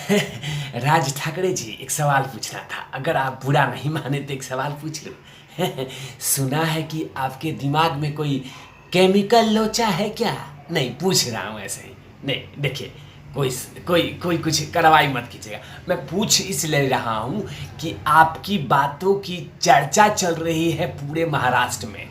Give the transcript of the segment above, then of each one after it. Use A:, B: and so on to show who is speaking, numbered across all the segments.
A: राज ठाकरे जी, एक सवाल पूछना था। अगर आप बुरा नहीं माने तो एक सवाल पूछ लूं? सुना है कि आपके दिमाग में कोई केमिकल लोचा है क्या? नहीं, पूछ रहा हूँ ऐसे ही। नहीं देखिए, कोई कोई कोई कुछ कार्रवाई मत कीजिएगा। मैं पूछ इसलिए रहा हूँ कि आपकी बातों की चर्चा चल रही है पूरे महाराष्ट्र में।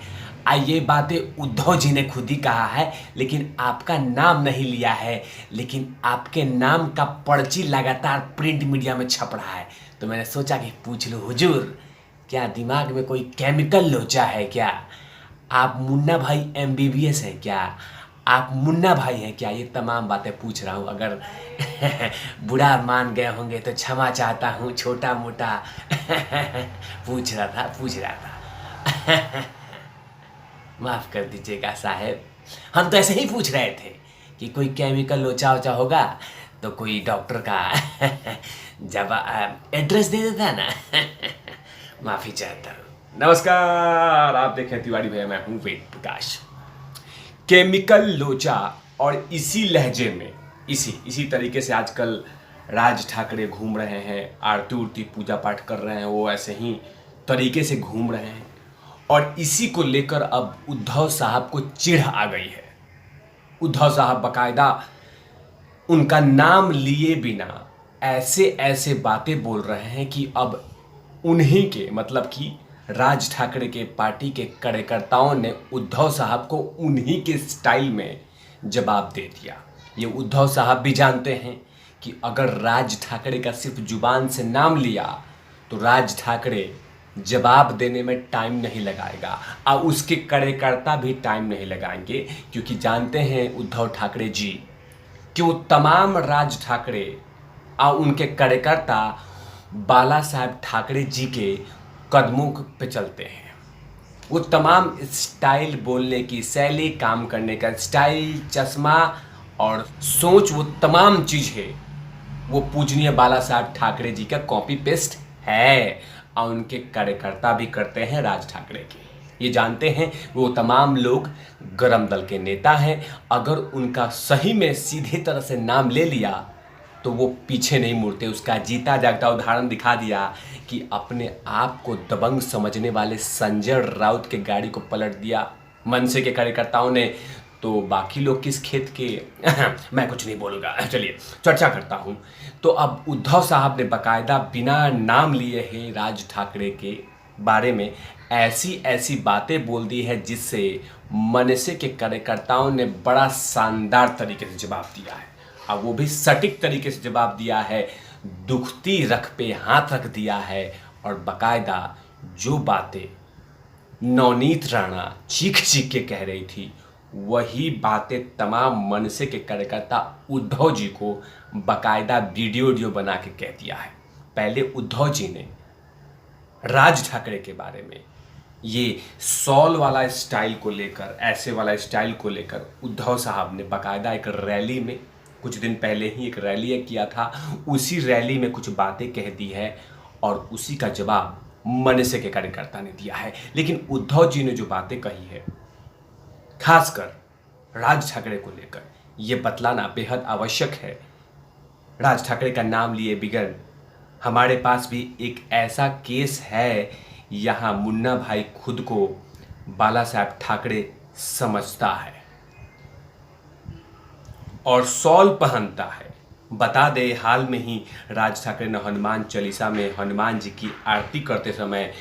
A: ये बातें उद्धव जी ने खुद ही कहा है, लेकिन आपका नाम नहीं लिया है। लेकिन आपके नाम का पर्ची लगातार प्रिंट मीडिया में छप रहा है। तो मैंने सोचा कि पूछ लूँ, हुजूर क्या दिमाग में कोई केमिकल लोचा है क्या? आप मुन्ना भाई एमबीबीएस हैं क्या? आप मुन्ना भाई हैं क्या? ये तमाम बातें पूछ रहा हूँ। अगर बुरा मान गए होंगे तो क्षमा चाहता हूँ, छोटा मोटा पूछ रहा था। माफ़ कर दीजिएगा साहब, हम तो ऐसे ही पूछ रहे थे कि कोई केमिकल लोचा वोचा होगा तो कोई डॉक्टर का जब एड्रेस दे देता ना। माफ़ी चाहता हूँ। नमस्कार, आप देखें तिवारी भैया, मैं हूँ वेद प्रकाश। केमिकल लोचा, और इसी लहजे में इसी तरीके से आजकल राज ठाकरे घूम रहे हैं, आरती उरती पूजा पाठ कर रहे हैं, वो ऐसे ही तरीके से घूम रहे हैं। और इसी को लेकर अब उद्धव साहब को चिढ़ आ गई है। उद्धव साहब बकायदा उनका नाम लिए बिना ऐसे ऐसे बातें बोल रहे हैं कि अब उन्हीं के, मतलब कि राज ठाकरे के पार्टी के कार्यकर्ताओं ने उद्धव साहब को उन्हीं के स्टाइल में जवाब दे दिया। ये उद्धव साहब भी जानते हैं कि अगर राज ठाकरे का सिर्फ जुबान से नाम लिया तो राज ठाकरे जवाब देने में टाइम नहीं लगाएगा, और उसके कार्यकर्ता भी टाइम नहीं लगाएंगे, क्योंकि जानते हैं उद्धव ठाकरे जी कि वो तमाम राज ठाकरे और उनके कार्यकर्ता बाला साहब ठाकरे जी के कदमों पे चलते हैं। वो तमाम स्टाइल, बोलने की शैली, काम करने का स्टाइल, चश्मा और सोच, वो तमाम चीज़ें वो पूजनीय बाला साहब ठाकरे जी का कॉपी पेस्ट है, और उनके कार्यकर्ता भी करते हैं राज ठाकरे के। ये जानते हैं वो तमाम लोग गरम दल के नेता हैं। अगर उनका सही में सीधे तरह से नाम ले लिया तो वो पीछे नहीं मुड़ते। उसका जीता जागता उदाहरण दिखा दिया कि अपने आप को दबंग समझने वाले संजय राउत के गाड़ी को पलट दिया मनसे के कार्यकर्ताओं ने। तो बाकी लोग किस खेत के मैं कुछ नहीं बोलूँगा, चलिए चर्चा करता हूँ। तो अब उद्धव साहब ने बकायदा बिना नाम लिए ही राज ठाकरे के बारे में ऐसी ऐसी बातें बोल दी है, जिससे मनसे के कार्यकर्ताओं ने बड़ा शानदार तरीके से जवाब दिया है। अब वो भी सटीक तरीके से जवाब दिया है, दुखती रख पे हाथ रख दिया है। और बकायदा जो बातें नवनीत राणा चीख चीख के कह रही थी, वही बातें तमाम मनसे के कार्यकर्ता उद्धव जी को बकायदा वीडियो बना के कह दिया है। पहले उद्धव जी ने राज ठाकरे के बारे में ये सॉल वाला स्टाइल को लेकर, ऐसे वाला स्टाइल को लेकर उद्धव साहब ने बकायदा एक रैली में, कुछ दिन पहले ही एक रैली किया था, उसी रैली में कुछ बातें कह दी है, और उसी का जवाब मनसे के कार्यकर्ता ने दिया है। लेकिन उद्धव जी ने जो बातें कही है, खासकर राज ठाकरे को लेकर, ये बतलाना बेहद आवश्यक है। राज ठाकरे का नाम लिए बिगड़ हमारे पास भी एक ऐसा केस है, यहाँ मुन्ना भाई खुद को बाला साहब ठाकरे समझता है और सॉल पहनता है। बता दे, हाल में ही राज ठाकरे ने हनुमान चालीसा में हनुमान जी की आरती करते समय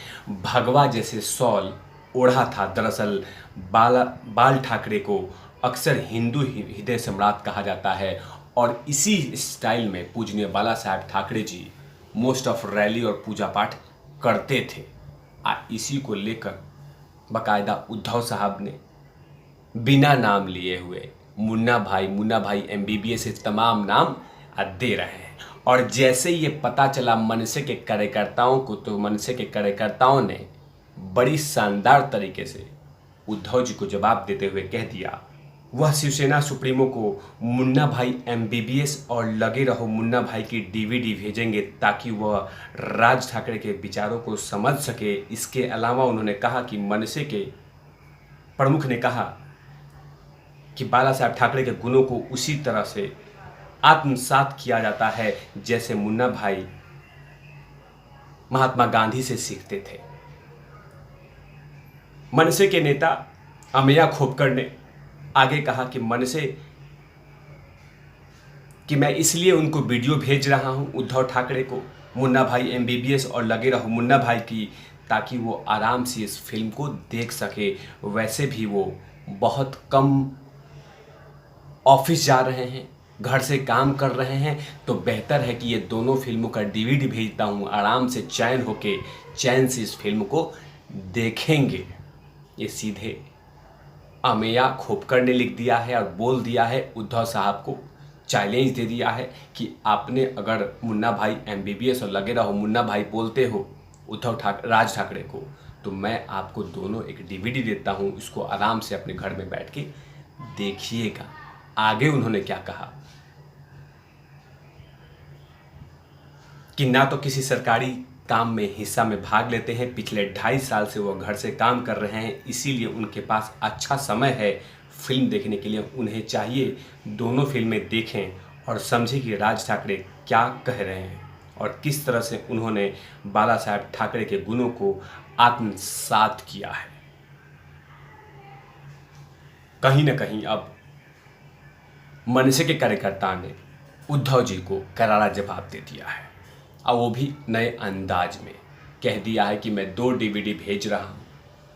A: भगवा जैसे सॉल ओढ़ा था। दरअसल बाल ठाकरे को अक्सर हिंदू हृदय सम्राट कहा जाता है, और इसी स्टाइल में पूजनीय बाला साहब Thackeray ji most of rally और पूजा पाठ करते थे। इसी को लेकर बकायदा उद्धव साहब ने बिना नाम लिए हुए मुन्ना भाई एमबीबीएस से तमाम नाम दे रहे हैं। और जैसे ये पता चला मनसे के कार्यकर्ताओं को, तो मनसे के कार्यकर्ताओं ने बड़ी शानदार तरीके से उद्धव जी को जवाब देते हुए कह दिया, वह शिवसेना सुप्रीमो को मुन्ना भाई एमबीबीएस और लगे रहो मुन्ना भाई की डीवीडी भेजेंगे, ताकि वह राज ठाकरे के विचारों को समझ सके। इसके अलावा उन्होंने कहा कि मनसे के प्रमुख ने कहा कि बाला साहब ठाकरे के गुणों को उसी तरह से आत्मसात किया जाता है, जैसे मुन्ना भाई महात्मा गांधी से सीखते थे। मनसे के नेता अमेया खोपकर ने आगे कहा कि मनसे कि मैं इसलिए उनको वीडियो भेज रहा हूं, उद्धव ठाकरे को, मुन्ना भाई एमबीबीएस और लगे रहो मुन्ना भाई की, ताकि वो आराम से इस फिल्म को देख सके। वैसे भी वो बहुत कम ऑफिस जा रहे हैं, घर से काम कर रहे हैं, तो बेहतर है कि ये दोनों फिल्मों का डीवीडी भेजता हूँ, आराम से चैन होके चैन से इस फिल्म को देखेंगे। ये सीधे अमेया खोपकर ने लिख दिया है और बोल दिया है, उद्धव साहब को चैलेंज दे दिया है कि आपने अगर मुन्ना भाई एमबीबीएस और लगे रहो मुन्ना भाई बोलते हो राज ठाकरे को, तो मैं आपको दोनों एक डीवीडी देता हूँ, इसको आराम से अपने घर में बैठ के देखिएगा। आगे उन्होंने क्या कहा कि ना तो किसी सरकारी काम में हिस्सा में भाग लेते हैं, पिछले 2.5 साल से वो घर से काम कर रहे हैं, इसीलिए उनके पास अच्छा समय है फिल्म देखने के लिए। उन्हें चाहिए दोनों फिल्में देखें और समझें कि राज ठाकरे क्या कह रहे हैं और किस तरह से उन्होंने बाला साहब ठाकरे के गुणों को आत्मसात किया है। कहीं ना कहीं अब मनसे के कार्यकर्ता ने उद्धव जी को करारा जवाब दे दिया है, और वो भी नए अंदाज में कह दिया है कि मैं 2 डीवीडी भेज रहा हूँ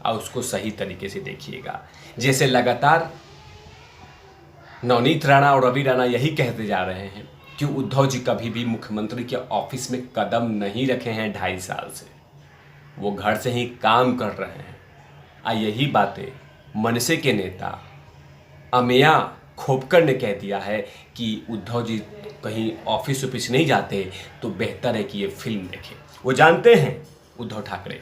A: और उसको सही तरीके से देखिएगा। जैसे लगातार नवनीत राणा और रवि राणा यही कहते जा रहे हैं कि उद्धव जी कभी भी मुख्यमंत्री के ऑफिस में कदम नहीं रखे हैं 2.5 साल से, वो घर से ही काम कर रहे हैं। और यही बातें मनसे के नेता अमेया खोपकर ने कह दिया है कि उद्धव जी कहीं ऑफिस नहीं जाते, तो बेहतर है कि ये फिल्म देखें। वो जानते हैं उद्धव ठाकरे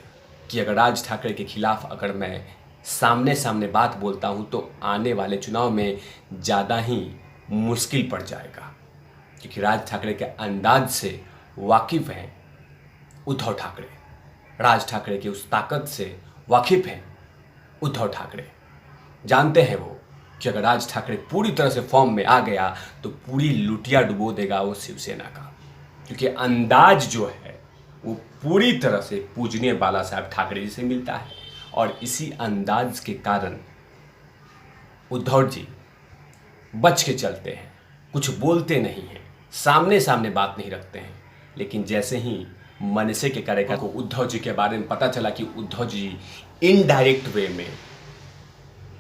A: कि अगर राज ठाकरे के खिलाफ अगर मैं सामने सामने बात बोलता हूँ तो आने वाले चुनाव में ज़्यादा ही मुश्किल पड़ जाएगा, क्योंकि राज ठाकरे के अंदाज से वाकिफ़ हैं उद्धव ठाकरे, राज ठाकरे की उस ताकत से वाकिफ़ हैं उद्धव ठाकरे। जानते हैं वो कि अगर राज ठाकरे पूरी तरह से फॉर्म में आ गया तो पूरी लुटिया डुबो देगा वो शिवसेना का, क्योंकि अंदाज जो है वो पूरी तरह से पूजनीय बाला साहब ठाकरे जी से मिलता है। और इसी अंदाज के कारण उद्धव जी बच के चलते हैं, कुछ बोलते नहीं हैं, सामने सामने बात नहीं रखते हैं। लेकिन जैसे ही मनसे के कार्यकर्ता को उद्धव जी के बारे में पता चला कि उद्धव जी इनडायरेक्ट वे में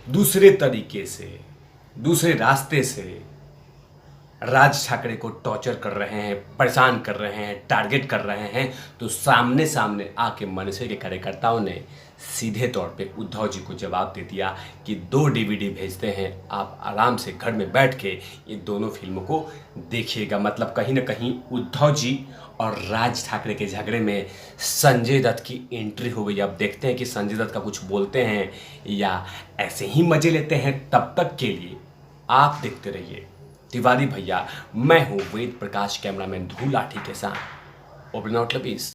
A: दूसरे तरीके से, दूसरे रास्ते से राज ठाकरे को टॉर्चर कर रहे हैं, परेशान कर रहे हैं, टारगेट कर रहे हैं, तो सामने सामने आके मनसे के कार्यकर्ताओं ने सीधे तौर पे उद्धव जी को जवाब दे दिया कि 2 डीवीडी भेजते हैं, आप आराम से घर में बैठ के ये दोनों फिल्मों को देखिएगा। मतलब कहीं ना कहीं उद्धव जी और राज ठाकरे के झगड़े में संजय दत्त की एंट्री हो गई। अब देखते हैं कि संजय दत्त का कुछ बोलते हैं या ऐसे ही मजे लेते हैं। तब तक के लिए आप देखते रहिए तिवारी भैया। मैं हूँ वेद प्रकाश, कैमरामैन धूल लाठी के साथ। Open out लपीस।